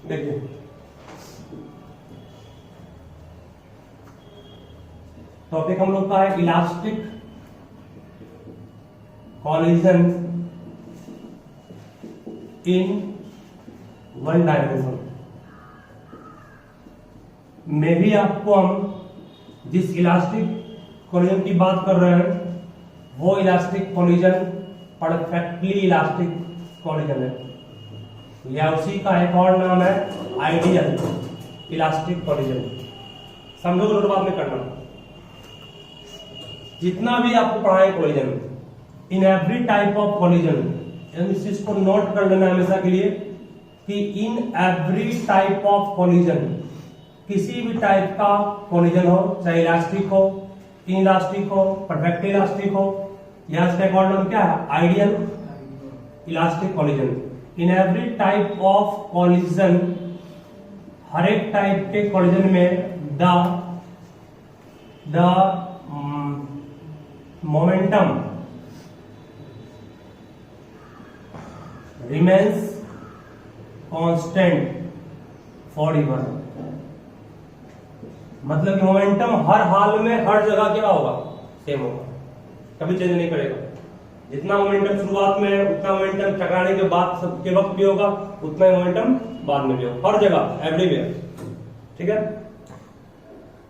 देखिए टॉपिक हम लोग का है elastic collision in one dimension. में भी आपको हम जिस इलास्टिक कॉलिजन की बात कर रहे हैं वो elastic collision perfectly elastic collision है, या उसी का एक और नाम है आइडियल इलास्टिक कॉलिजन। समझो तो बाद में करना, जितना भी आपको पढ़ाए collision, in every type of collision, इस चीज को नोट कर लेना हमेशा के लिए कि इन एवरी टाइप ऑफ कॉलिजन, किसी भी टाइप का कॉलिजन हो, चाहे इलास्टिक हो, इनइलास्टिक हो, परफेक्टली इलास्टिक हो, या इसका एक और नाम क्या है ideal elastic collision. In every type of collision, हर एक टाइप के कॉलिजन में the momentum remains constant forever. मतलब कि मोमेंटम हर हाल में हर जगह क्या होगा, सेम होगा, कभी चेंज नहीं करेगा। जितना मोमेंटम शुरुआत में है उतना मोमेंटम टकराने के बाद के वक्त भी होगा, उतना ही मोमेंटम बाद में भी होगा, हर जगह एवरीवेयर। ठीक है,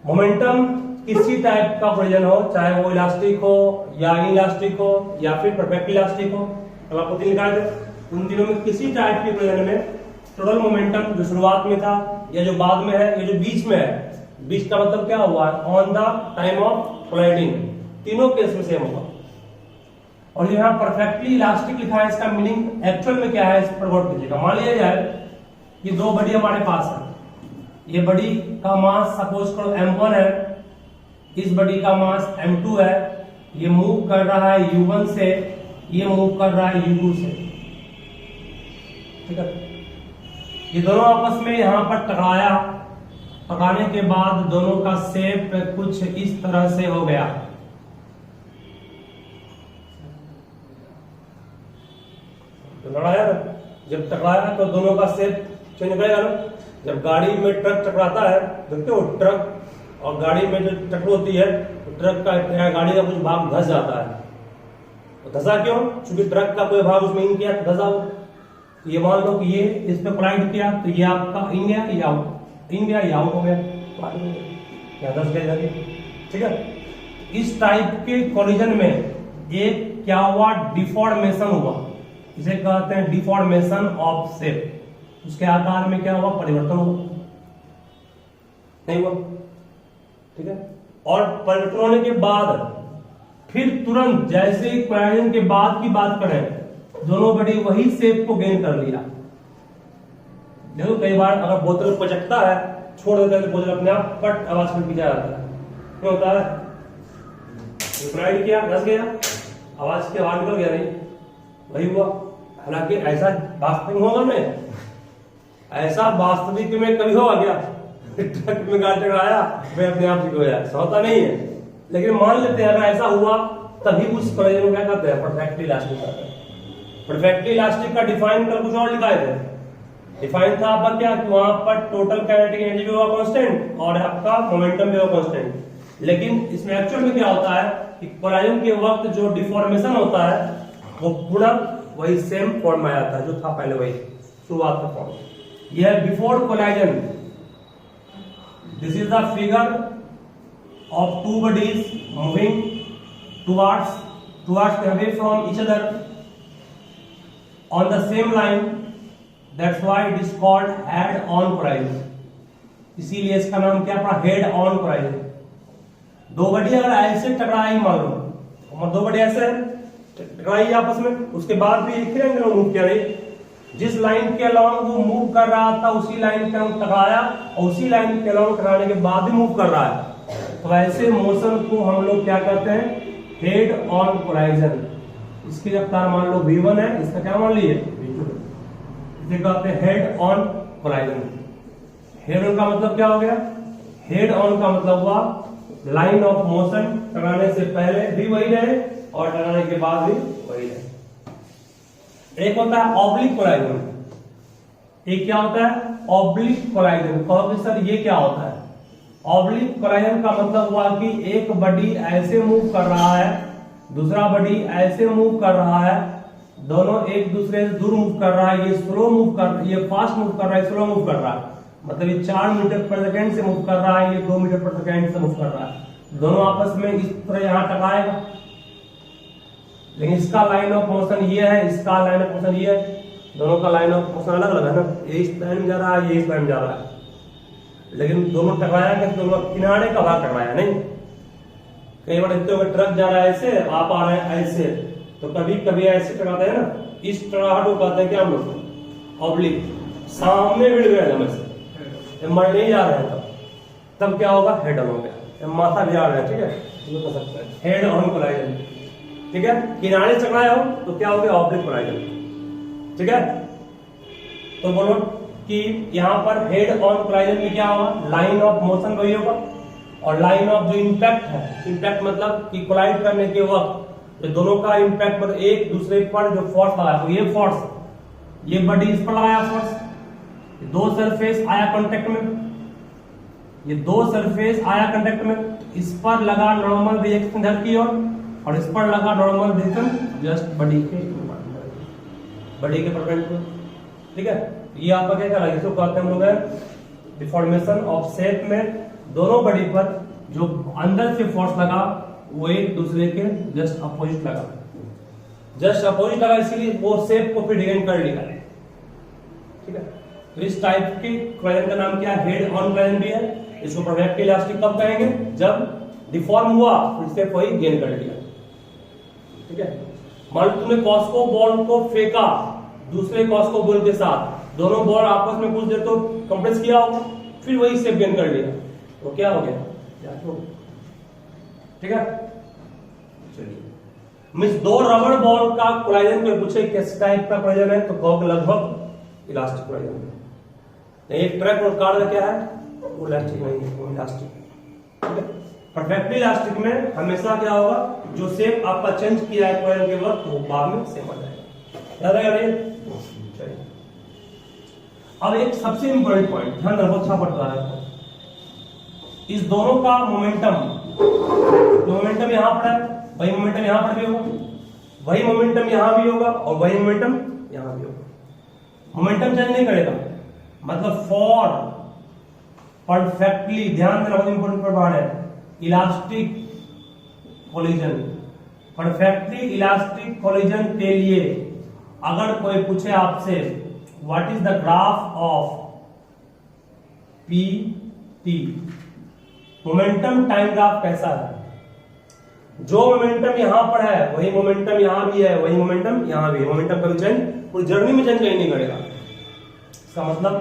मोमेंटम किसी टाइप का कॉलिजन हो, चाहे वो इलास्टिक हो या इनइलास्टिक हो या फिर परफेक्ट इलास्टिक हो, अब आपको तीन निकाल दे, उन तीनों में किसी टाइप के कॉलिजन में टोटल मोमेंटम जो शुरुआत में था या जो बाद में है या जो बीच में है, बीच का मतलब क्या हुआ, on the time of colliding, तीनों केस में सेम होगा। और यहाँ परफेक्टली इलास्टिक लिखा है, इसका मीनिंग एक्चुअल में क्या है इस पर गौर कीजिएगा। मान लिया जाए कि दो बॉडी हमारे पास है, ये बॉडी का मास सपोज करो m1 है, इस बॉडी का मास m2 है, ये मूव कर रहा है u1 से, ये मूव कर रहा है u2 से। ठीक है, ये दोनों आपस में यहां पर टकराया, टकराने के बाद दोनों का शेप कुछ इस तरह से हो गया। लड़ाया, जब टकराया तो दोनों का शेप चेंज करेगा ना। जब गाड़ी में ट्रक टकराता है, देखते हो ट्रक और गाड़ी में जो टक्कर होती है तो ट्रक का गाड़ी का कुछ भाग धस जाता है। तो धसा क्यों? क्योंकि ट्रक का कोई भाग उसमें इन किया तो धसा हो। ये मान लो कि ये इस पे कोलाइड किया तो ये आपका इन गया या आउट, इन गया या आउट हो गया, या धस गया जाके। ठीक है, इस टाइप के कॉलिजन में एक क्या हुआ, डिफॉर्मेशन हुआ, इसे कहते हैं डिफॉर्मेशन ऑफ शेप। उसके आकार में क्या हुआ, परिवर्तन हुआ, नहीं हुआ। ठीक है, और परिवर्तन होने के बाद फिर तुरंत जैसे ही कोलाइजन के बाद की बात करें, दोनों बॉडी वही शेप को गेन कर लिया। देखो कई बार अगर बोतल पचकता है, छोड़ देता है तो बोतल अपने आप पट आवाज कर पीछे आता है, क्यों होता है, कोलाइड किया, धस गया, आवाज के आवाज निकल गया, नहीं वही हुआ। हालांकि ऐसा वास्तविक होगा नहीं, ऐसा वास्तविक में कभी होगा क्या, ट्रक में गाड़ी टकराया वे अपने आप ठीक हो जाए, ऐसा होता नहीं है। लेकिन मान लेते हैं अगर ऐसा हुआ, तभी उस कॉलिजन को क्या करते हैं, परफेक्टली इलास्टिक कहते हैं। परफेक्टली इलास्टिक का डिफाइन कर कुछ और लिखा है, डिफाइन था आपका क्या कि वहां पर टोटल काइनेटिक एनर्जी भी होगा कांस्टेंट और आपका मोमेंटम भी होगा कांस्टेंट। लेकिन इसमें एक्चुअल में क्या होता है कि कोलाइजन के वक्त जो डिफॉर्मेशन होता है वो पूरा वही सेम फॉर्म में आता है जो था पहले, वही शुरुआत का फॉर्म। यह before collision, this is the figure of two bodies moving towards away from each other on the same line, that's why it is called head on collision। इसीलिए इसका नाम क्या पड़ा, हेड ऑन collision। दो body अगर ऐसे टकराई, मालूम दो बॉडी ऐसे टकराई आपस में, उसके बाद भी एक ही एंगल में मूव किया, नहीं जिस लाइन के अलॉन्ग वो मूव कर रहा था उसी लाइन के अलॉन्ग टकराया और उसी लाइन के अलॉन्ग टकराने के बाद भी मूव कर रहा है, तो ऐसे मोशन को हम लोग क्या कहते हैं, हेड ऑन collision। इसकी रफ्तार मान लो v1 है, इसका क्या मान लीजिए v2, इसे कहते हैं head on collision। Head on का मतलब क्या हो गया, हेड ऑन का मतलब हुआ लाइन ऑफ मोशन टकराने से पहले भी वही रहे और टकराने के बाद भी वही रहे। एक होता है ऑब्लिक collision, एक क्या होता है ऑब्लिक कोलाइजन। कहोगे सर ये क्या होता है? ऑब्लिक कोलाइजन का मतलब हुआ कि एक बॉडी ऐसे मूव कर रहा है, दूसरा बॉडी ऐसे मूव कर रहा है, दोनों एक दूसरे से दूर मूव कर रहा है। ये स्लो मूव कर, ये फास्ट मूव कर रहा है, स्लो मूव कर रहा है। मतलब ये 4 मीटर पर सेकेंड से मूव कर रहा है, ये 2 मीटर पर सेकेंड से मूव कर रहा है। दोनों आपस में इस तरह यहां टकराएगा, लेकिन इसका लाइन ऑफ मोशन ये है, इसका लाइन ऑफ मोशन ये है। दोनों का लाइन ऑफ मोशन अलग अलग है ना, ये इस लाइन में जा रहा है, ये इस लाइन में जा रहा है, लेकिन दोनों टकराया कि दोनों किनारे का भाग टकराया नहीं। कई बार देखते हो ट्रक जा रहा है ऐसे, आप आ रहे हैं ऐसे, तो कभी कभी ऐसे टकराते हैं ना, इस टकराहट को कहते हैं क्या हम लोग ऑब्लिक। सामने भिड़ गए हमें से, मर नहीं जा रहे हैं, तब क्या होगा हेड ऑन हो गया, माथा भी जा रहा है, ठीक है, हेड ऑन कोलाइजन, ठीक है। किनारे से टकराया हो तो क्या हो गया ऑब्लिक कोलाइजन, ठीक है। तो बोलो कि यहां पर हेड ऑन कोलाइजन में क्या होगा, लाइन ऑफ मोशन वही होगा, और लाइन ऑफ जो इंपैक्ट है, इंपैक्ट मतलब कि कोलाइड करने के वक्त तो दोनों का इंपैक्ट मतलब एक दूसरे पर जो फोर्स लगा, तो ये फोर्स, ये बॉडी इस पर लगाया फोर्स, दो सरफेस आया कांटेक्ट में, ये दो सरफेस आया कांटेक्ट में, इस पर लगा नॉर्मल रिएक्शन इधर की ओर, और इस पर लगा नॉर्मल रिएक्शन जस्ट बॉडी के परपेंडिकुलर, ठीक है। ये आपका क्या लगा, इसको कहते हैं हम लोग डिफॉर्मेशन ऑफ शेप में दोनों बॉडी पर जो अंदर से फोर्स लगा वो एक दूसरे के जस्ट अपोजिट लगा, जस्ट अपोजिट लगा, इसीलिए वो शेप को फिर डिफाइन कर लिया, ठीक है। तो इस टाइप के कोलाइजन का नाम क्या है, हेड ऑन कोलाइजन भी है। इसको परफेक्ट इलास्टिक कब कहेंगे, जब डिफॉर्म हुआ फिर से कोई गेन कर लिया, ठीक है। मान लो तुमने कॉस्को बॉल को फेंका दूसरे कॉस्को बॉल के साथ, दोनों बॉल आपस में कुछ देर तो कंप्रेस किया होगा, फिर वही शेप गेन कर लिया, तो क्या हो गया, ठीक है। चलिए मींस दो रबड़ बॉल का कोलाइजन कोई पूछे किस टाइप का कोलाइजन है, तो कहोगे लगभग इलास्टिक कोलाइजन है। एक ट्रैक और कार का क्या है, वो इलास्टिक नहीं है, वो इलास्टिक, ठीक है। परफेक्टली इलास्टिक में हमेशा क्या होगा, जो शेप आपका चेंज किया है कोलाइजन के वक्त वो बाद में सेम आ जाएगा, याद आएगा नहीं। चलिए अब एक सबसे इंपॉर्टेंट पॉइंट ध्यान रखो, अच्छा पड़ता है, इस दोनों का मोमेंटम, जो मोमेंटम यहां पर है वही मोमेंटम यहां पर भी होगा, वही मोमेंटम यहां भी होगा, और वही मोमेंटम यहां भी होगा। मोमेंटम चेंज नहीं करेगा, मतलब फॉर परफेक्टली, ध्यान देना बहुत इंपॉर्टेंट पार्ट है, elastic collision, perfectly elastic collision के लिए अगर कोई पूछे आपसे what is the graph of P T, momentum time graph कैसा है, जो मोमेंटम यहां पर है वही मोमेंटम यहां भी है, वही मोमेंटम यहां भी है, मोमेंटम कभी चेंज पूरी जर्नी में चेंज कहीं नहीं करेगा। इसका मतलब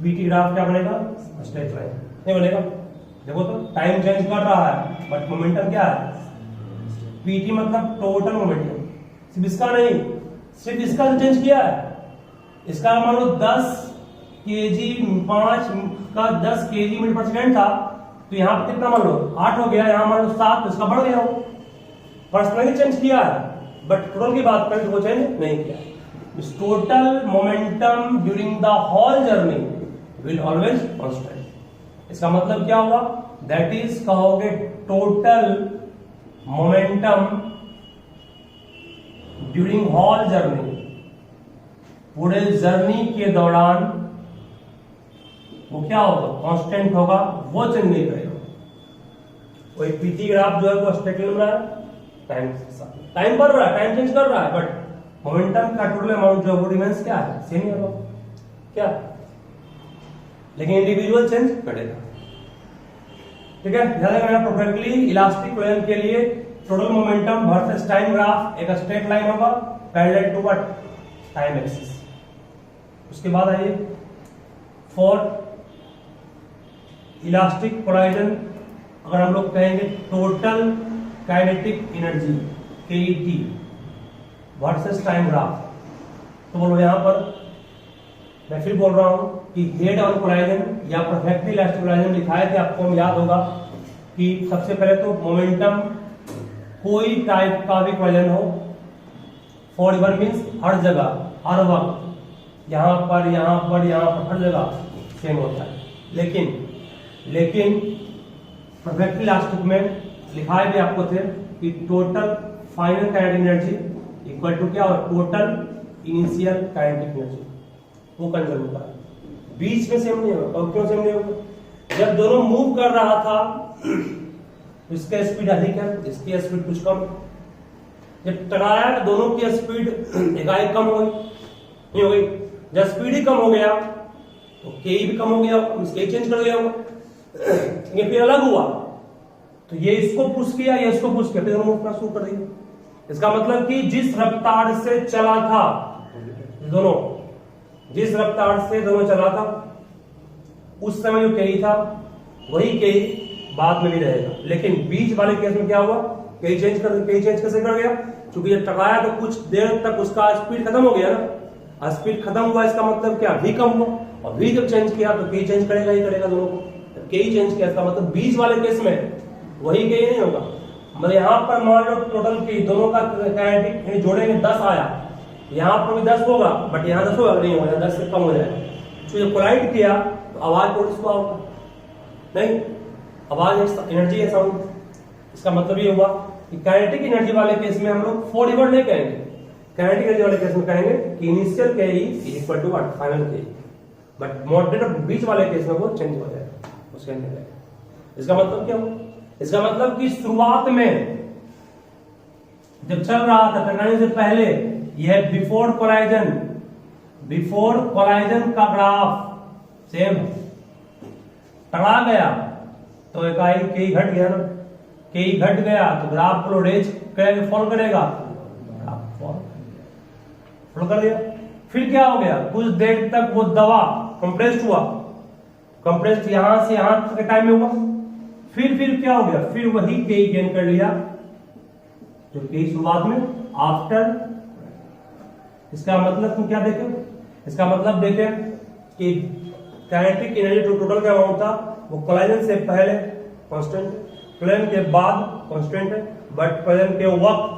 बीटी ग्राफ क्या बनेगा, स्ट्रेट लाइन नहीं बनेगा। देखो तो टाइम चेंज कर रहा है बट मोमेंटम क्या है, पीटी मतलब टोटल मोमेंटम, सिर्फ इसका नहीं, सिर्फ इसका जो चेंज किया है, इसका मान लो 10 केजी 5 का 10 केजी मीटर पर सेकेंड था, तो यहाँ पे कितना मान लो 8 हो गया, यहाँ मान लो 7, तो इसका बढ़ गया, वो पर्सनली चेंज किया है बट टोटल की बात करें तो वो चेंज नहीं किया। Total momentum during the whole journey will always constant. इसका मतलब क्या हुआ, दैट इज कहोगे total momentum during whole journey, पूरे जर्नी के दौरान वो क्या होगा, कांस्टेंट होगा, वो चेंज नहीं करेगा। वही पीटी ग्राफ जो है वो स्ट्रेट लाइन रहा है, टाइम बढ़ रहा है, टाइम चेंज कर रहा है, बट मोमेंटम का टोटल अमाउंट जो है वो रिमेंस क्या है, सेम ही होगा क्या, लेकिन इंडिविजुअल चेंज करेगा, ठीक है। ध्यान रखना परफेक्टली इलास्टिक कोलिजन के लिए total momentum versus time graph एक स्ट्रेट लाइन होगा parallel to what, time axis. उसके बाद आइए फॉर इलास्टिक कोलिजन, अगर हम लोग कहेंगे total kinetic energy KET versus time graph, तो बोलो यहां पर मैं फिर बोल रहा हूं कि हेड ऑन कोलिजन या परफेक्टली इलास्टिक कोलिजन दिखाए थे आपको, याद होगा कि सबसे पहले तो मोमेंटम कोई टाइप का भी कोलिजन हो, फॉर एवर मींस हर जगह हर वक्त, यहाँ पर हर जगह सेम होता है। लेकिन परफेक्ट इलास्टिक में लिखा है भी आपको थे कि total final kinetic energy equal to क्या, और टोटल इनिशियल काइनेटिक एनर्जी, वो कंजर्व होता है। बीच में सेम नहीं होगा। और क्यों सेम नहीं होगा? जब दोनों मूव कर रहा था इसका स्पीड अधिक है, इसकी स्पीड कुछ कम। जब टकराया तो दोनों की स्पीड एकाएक कम हो गई, नहीं हो गई। जब स्पीड ही कम हो गया तो के भी कम हो गया, इसके चेंज कर गया होगा। ये फिर अलग हुआ तो ये इसको पुश किया, ये इसको पुश किया, फिर दोनों मूव करना शुरू कर दिया। इसका मतलब कि जिस रफ्तार से चला था दोनों, जिस रफ्तार से दोनों चला था उस समय जो के था वही के बाद में भी रहेगा। लेकिन बीच वाले केस में क्या हुआ, के चेंज कैसे कर गया? क्योंकि जब टकराया तो कुछ देर तक उसका स्पीड खत्म हो गया ना, स्पीड खत्म हुआ इसका मतलब क्या, भी कम हुआ। और भी जब चेंज किया तो के चेंज करेगा ही करेगा दोनों को। के चेंज किया इसका मतलब बीच वाले केस में वही के नहीं होगा। मतलब यहाँ पर मान लो टोटल की दोनों का काइनेटिक जोड़ेंगे 10 आया, यहाँ पर भी 10 होगा, बट यहाँ 10 होगा नहीं होगा, 10 से कम हो जाएगा। तो जब कोलाइड किया तो आवाज प्रोड्यूस हुआ होगा नहीं, आवाज एनर्जी है साउंड। इसका मतलब ये हुआ कि काइनेटिक एनर्जी वाले केस में हम लोग फॉर रिवर्ड नहीं कहेंगे, काइनेटिक एनर्जी वाले केस में कहेंगे कि initial K is equal to what, final K. But moderate और बीच वाले केस में वो चेंज हो जाएगा, उसके अंदर। इसका मतलब क्या हुआ? इसका मतलब कि शुरुआत में जब चल रहा था टकराने से पहले, यह बिफोर कोलाइजन का ग्राफ सेम टकरा गया तो एकाएक के घट गया ना, के घट गया तो ग्राफ को रेज करेगा, फॉल करेगा, फॉल कर दिया। फिर क्या हो गया, कुछ देर तक वो दवा कंप्रेस्ड हुआ, कंप्रेस्ड यहां से यहां तक के टाइम में हुआ। फिर क्या हो गया, फिर वही के गेन कर लिया जो के शुरुआत में आफ्टर। इसका मतलब तुम क्या देखे, इसका मतलब देखे कि काइनेटिक एनर्जी टोटल का अमाउंट था वो कोलाइजन से पहले कांस्टेंट, कोलाइजन के बाद कांस्टेंट है, बट कोलाइजन के वक्त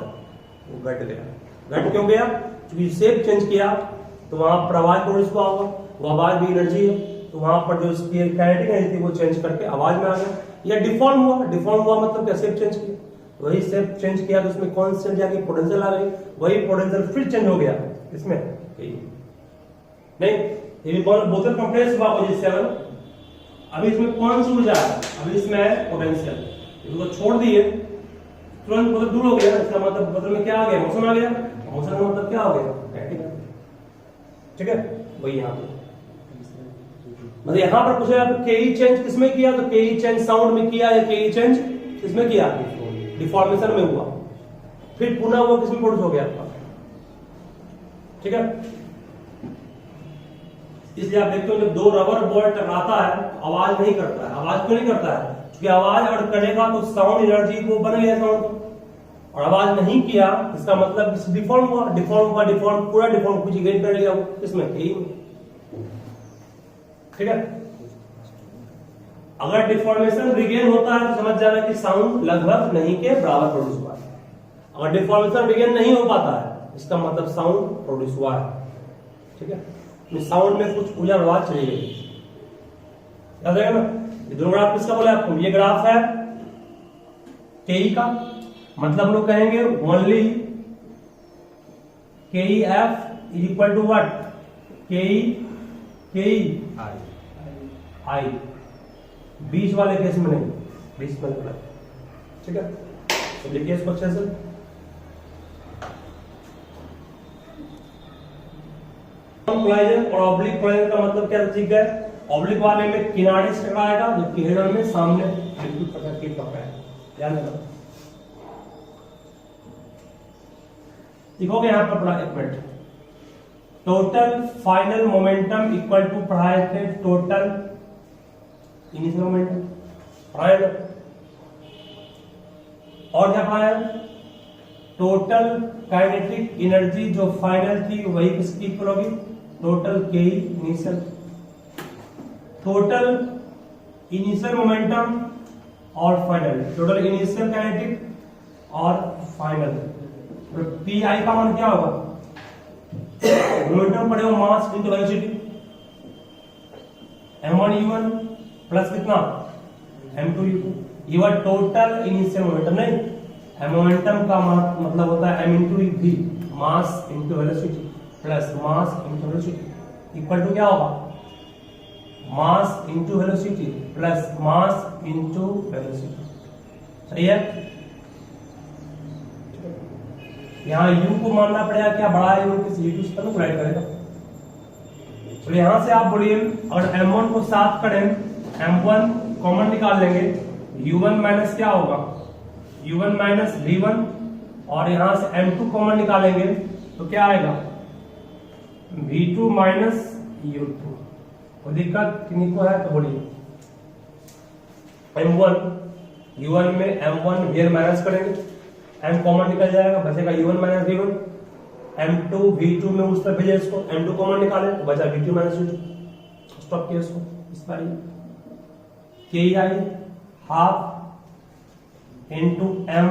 वो घट गया। घट क्यों गया? क्योंकि शेप चेंज किया तो वहां पर आवाज प्रोड्यूस हुआ होगा, वो आवाज भी एनर्जी है, तो वहां पर जो उसकी काइनेटिक एनर्जी थी वो चेंज करके आवाज में आ गया। या डिफॉर्म हुआ मतलब क्या, शेप चेंज किया, वही शेप चेंज किया तो उसमें कांस्टेंट जाके पोटेंशियल आ गई, वही पोटेंशियल फिर चेंज हो गया इसमें नहीं। ये भी बोतल कंप्रेस हुआ पोजीशन, अभी इसमें कौन सी ऊर्जा है, अभी इसमें है पोटेंशियल, इसको छोड़ दिए तुरंत बोतल दूर हो गया। इसका मतलब बोतल में क्या आ गया, मोशन आ गया। मोशन का मतलब क्या हो गया, ठीक है। वही यहाँ पे मतलब यहाँ पर पूछा के चेंज किसमें किया, तो के चेंज साउंड में किया या के चेंज किसमें किया, डिफॉर्मेशन में हुआ। फिर पुनः वो किसमें प्रोड्यूस हो गया आपका, ठीक है। इसलिए आप देखते हो जब दो रबर बॉल टकराता है तो आवाज नहीं करता है। आवाज क्यों नहीं करता है? क्योंकि आवाज अगर करेगा तो साउंड एनर्जी को बन गया साउंड, और आवाज नहीं किया इसका मतलब डिफॉर्म हुआ, पूरा डिफॉर्म कुछ गेन कर लिया इसमें, ठीक है। अगर डिफॉर्मेशन रिगेन होता है तो समझ जाना कि साउंड लगभग नहीं के बराबर प्रोड्यूस हुआ है। अगर डिफॉर्मेशन रिगेन नहीं हो पाता है इसका मतलब साउंड प्रोड्यूस हुआ है, ठीक है। साउंड में कुछ ऊर्जा आवाज चली गई, याद रहेगा ना। ये दोनों ग्राफ किसका बोला आपको, ये ग्राफ है के का, मतलब हम लोग कहेंगे only K F is equal to what, K I. बीच वाले केस में नहीं, बीच में गलत, ठीक है। तो देखिए इसको अच्छे से, कोलाइजन और ऑब्लिक कोलाइजन का मतलब क्या ठीक है। ऑब्लिक वाले में किनारे से टकराएगा, जबकि हेडन में सामने बिल्कुल पकड़ के टकराएगा, ध्यान रखना। लिखोगे यहां पर पढ़ा, एक minute. Total final momentum equal to पढ़ाए थे टोटल इनिशियल मोमेंटम, पढ़ाए ना। और क्या पढ़ाया, टोटल काइनेटिक एनर्जी जो फाइनल थी वही किसकी इक्वल होगी, टोटल के इनिशियल। टोटल इनिशियल मोमेंटम और फाइनल, टोटल इनिशियल काइनेटिक और फाइनल। पी आई का मान क्या होगा, मोमेंटम पढ़े हो मास into velocity, m1 u1 plus कितना m2 u2, ये हुआ टोटल इनिशियल मोमेंटम। नहीं, मोमेंटम का मतलब होता है m into v, mass into velocity plus mass into velocity equal to क्या होगा, mass into velocity plus mass into velocity. सही है। यहाँ u को मानना पड़ेगा क्या, बड़ा है u किसी u2 से तब राइट करेगा। तो यहाँ से आप बोलिए और m1 को साथ करें, m1 कॉमन निकाल लेंगे, u1 माइनस क्या होगा, u1 माइनस v1, और यहाँ से m2 कॉमन निकालेंगे तो क्या आएगा, v2 माइनस u2। कोई दिक्कत किन्हीं को है तो बोलिए। m1 u1 में m1 v माइनस करेंगे, m कॉमन निकल जाएगा, बचेगा u1 minus v1, m2 v2 में उस तरफ भेजे इसको, m2 कॉमन निकाले तो बचा v2 माइनस v2। स्टॉप किया इसको, इस बार के आई half into m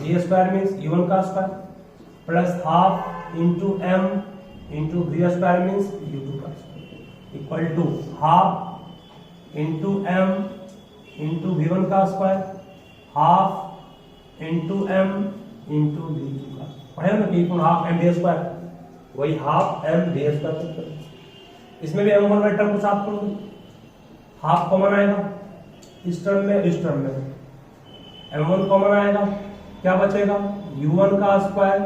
v square means u1 का square plus half into m into v square means u2 का square equal to half into m into v1 का square half into m into v2 का। पढ़े हो ना कि half m v square, वही half m v square. इसमें भी m1 वाले टर्म को साफ करोगे, हाफ कॉमन आएगा इस टर्म में, इस टर्म में m1 कॉमन आएगा, क्या बचेगा u1 का स्क्वायर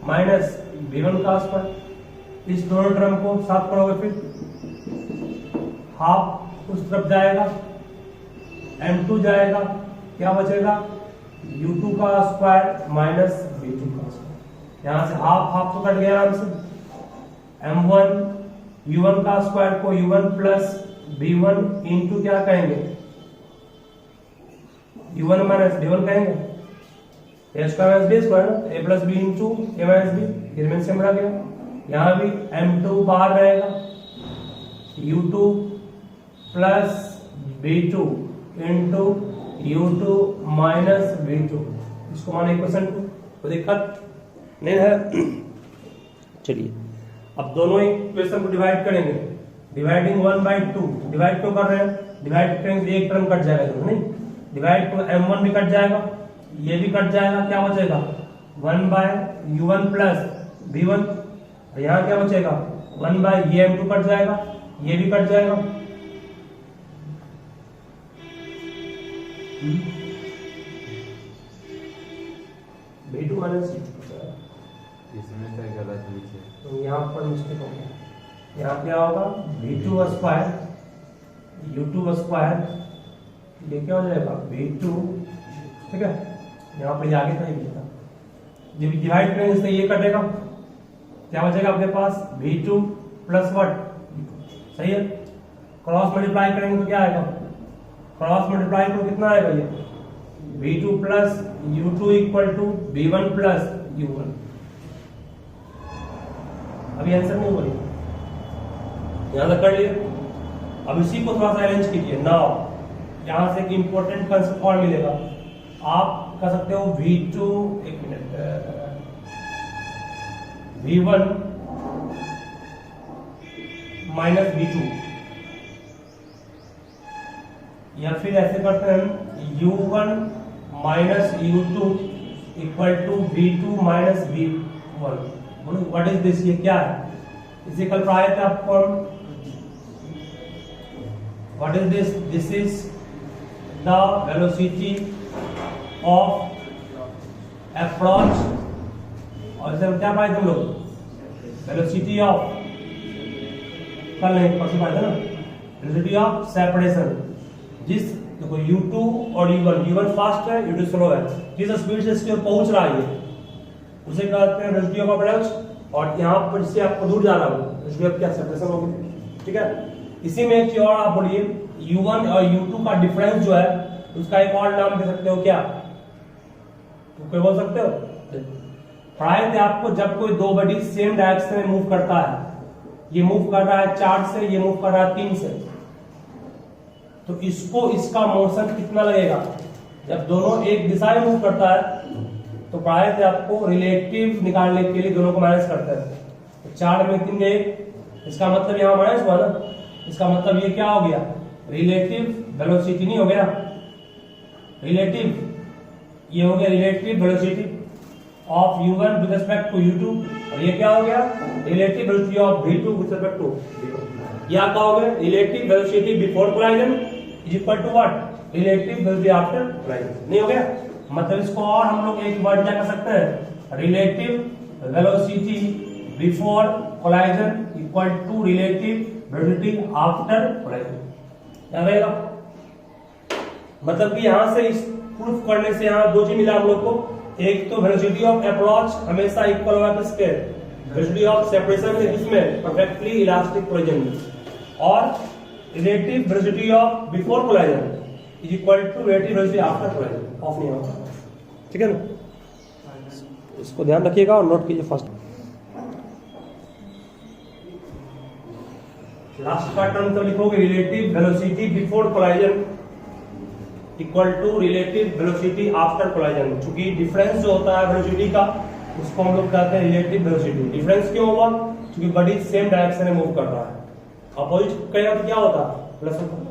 माइनस v1 का स्क्वायर। इस दोनों टर्म को साफ करोगे फिर हाफ उस तरफ जाएगा, m2 जाएगा, क्या बचेगा u2 का स्क्वायर माइनस v2 का स्क्वायर। यहां से हाफ हाफ तो कट गया आराम से, m1 u1 का स्क्वायर को u1 प्लस v1 इंटू क्या कहेंगे, u1 माइनस v1 कहेंगे, a square minus b square, a plus b into a minus b, remain same रह गया। यहाँ भी m2 बाहर रहेगा, u2 plus v2 into u2 minus v2, इसको माने इक्वेशन 2। तो दिक्कत नहीं है। चलिए अब दोनों इक्वेशन को डिवाइड करेंगे, डिवाइडिंग 1/2, डिवाइड क्यों कर रहे हैं, डिवाइड करेंगे एक टर्म कट जाएगा तो नहीं, डिवाइड तो m1 भी कट जाएगा, ये भी कट जाएगा, क्या बचेगा 1/u1 प्लस v1, यहाँ क्या बचेगा 1/ये m2 कट जाएगा, ये भी कट जाएगा, v2 माइनस इसमें से गलत नीचे, तो यहाँ पर मिस्टेक हो गया, यहाँ क्या होगा v2 स्क्वायर u2 स्क्वायर, ये क्या हो जाएगा v2, ठीक है, यहाँ पर आगे था ये था, जब डिवाइड करेंगे इससे ये कटेगा, क्या बचेगा आपके पास v2 प्लस वट, सही है। क्रॉस मल्टीप्लाई करेंगे तो क्या आएगा, क्रॉस मल्टीप्लाई तो कितना आएगा ये v2 plus u2 equal to v1 plus u1। अभी आंसर नहीं बोलिए, यहां तक कर लिए। अब इसी को थोड़ा सा अरेंज कीजिए। नाउ यहां से एक इंपॉर्टेंट कंसेप्ट और मिलेगा, आप कर सकते हो v2, एक मिनट, v1 माइनस v2, या फिर ऐसे करते हैं u1 minus u2 equal to v2 minus v1। What is this, ये क्या है, इसे कल पढ़ाए थे आपको। What is this, this is the velocity of approach, और इसे क्या पाए तुम लोग, वेलोसिटी ऑफ, कल नहीं परसों पाए थे ना, वेलोसिटी ऑफ सेपरेशन। जिस देखो u2 और u1 फास्ट है, u2 स्लो है, जिस स्पीड से इसके पहुंच रहा है उसे कहते हैं वेलोसिटी ऑफ अप्रोच, और यहाँ पर से आपको दूर जाना हो वेलोसिटी ऑफ क्या सेपरेशन होगी, ठीक है। इसी में एक चीज और आप बोलिए, u1 और u2 का डिफरेंस जो है उसका एक और नाम दे सकते हो, क्या तो क्या बोल सकते हो, पढ़ाए थे आपको, जब कोई दो बॉडी सेम डायरेक्शन में मूव करता है, ये मूव कर रहा है 4 से, ये मूव कर रहा है 3 से, तो इसको इसका मोशन कितना लगेगा, जब दोनों एक दिशा में मूव करता है तो पढ़ाए थे आपको रिलेटिव निकालने के लिए दोनों को माइनस करते हैं, तो 4 में 3 गए, इसका मतलब यहाँ माइनस हुआ ना, इसका मतलब ये क्या हो गया, रिलेटिव वेलोसिटी नहीं हो गया, रिलेटिव, ये हो गया relative velocity of u1 with respect to u2, और ये क्या हो गया, relative velocity of v2 with respect to v1। या क्या हो गया, relative velocity before collision is equal to what, relative velocity after collision. नहीं हो गया, मतलब इसको और हम लोग एक वर्ड क्या कर सकते हैं, relative velocity before collision equal to relative velocity after collision. क्या रहेगा, मतलब कि यहां से इस प्रूफ करने से यहाँ दो चीज मिला हम लोग को, एक तो वेलोसिटी ऑफ अप्रोच हमेशा इक्वल होगा किसके, वेलोसिटी ऑफ सेपरेशन में, किसमें, परफेक्टली इलास्टिक कोलाइजन में, और relative velocity of before collision is equal to relative velocity after collision. Of नहीं होगा, ठीक है ना, इसको ध्यान रखिएगा और नोट कीजिए फर्स्ट। लास्ट का टर्म तो लिखोगे relative velocity before collision equal to relative velocity after collision. चूंकि डिफरेंस जो होता है वेलोसिटी का उसको हम लोग कहते हैं रिलेटिव वेलोसिटी। डिफरेंस क्यों हुआ, क्योंकि बॉडी सेम डायरेक्शन में मूव कर रहा है, अपोजिट कहेगा तो क्या होता है, प्लस होता है।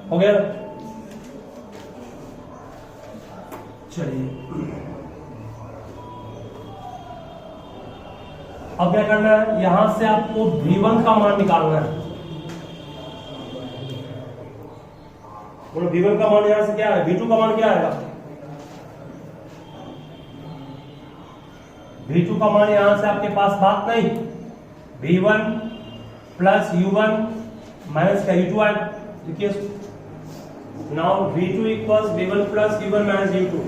हो गया, चलिए अब क्या करना है, यहां से आपको v1 का मान निकालना है। बोलो v1 का मान यहां से क्या है, v2 का मान क्या आएगा, v2 का मान यहां से आपके पास बात नहीं, v1 प्लस u1 माइनस का u2 आएगा। देखिए now v2 equals v1 plus u1 minus u2।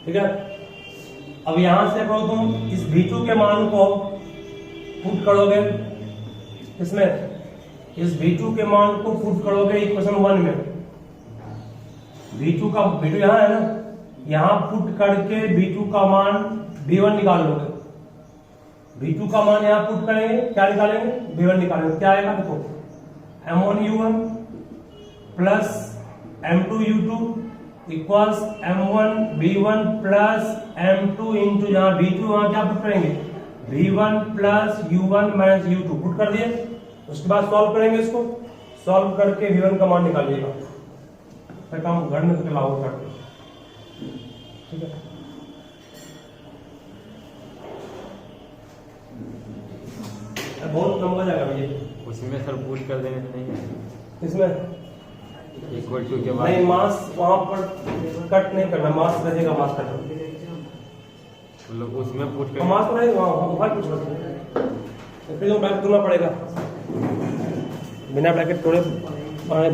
ठीक है, अब यहां से करो तुम इस v2 के मान को पुट करोगे इसमें, इस v2 के मान को पुट करोगे इक्वेशन 1 में, v2 यहाँ है ना, यहां पुट करके v2 का मान v1 निकाल लोगे, v2 का मान यहां पुट करेंगे, क्या निकालेंगे, v1 निकालेंगे, क्या आएगा देखो, m1u1 plus m2u2 equals m1 v1 plus m2 into यहाँ v2 वहां क्या पुट करेंगे, v1 plus u1 minus u2 put कर दिए। उसके बाद सॉल्व करेंगे, इसको सॉल्व करके v1 का मान निकालिएगा, फिर हम घर में करके लागू करते हैं, ठीक है। बहुत कम हो जाएगा भैया, उसमें सर पुट कर देने से नहीं है, इसमें इक्वल टू के बाद नहीं, मास वहां पर कट नहीं करना, मास रहेगा, मास कट मतलब उसमें पुट कर, मास रहेगा वहां कुछ फिर ब्रैकेट तोड़ना पड़ेगा, बिना ब्रैकेट तोड़े बनेगा।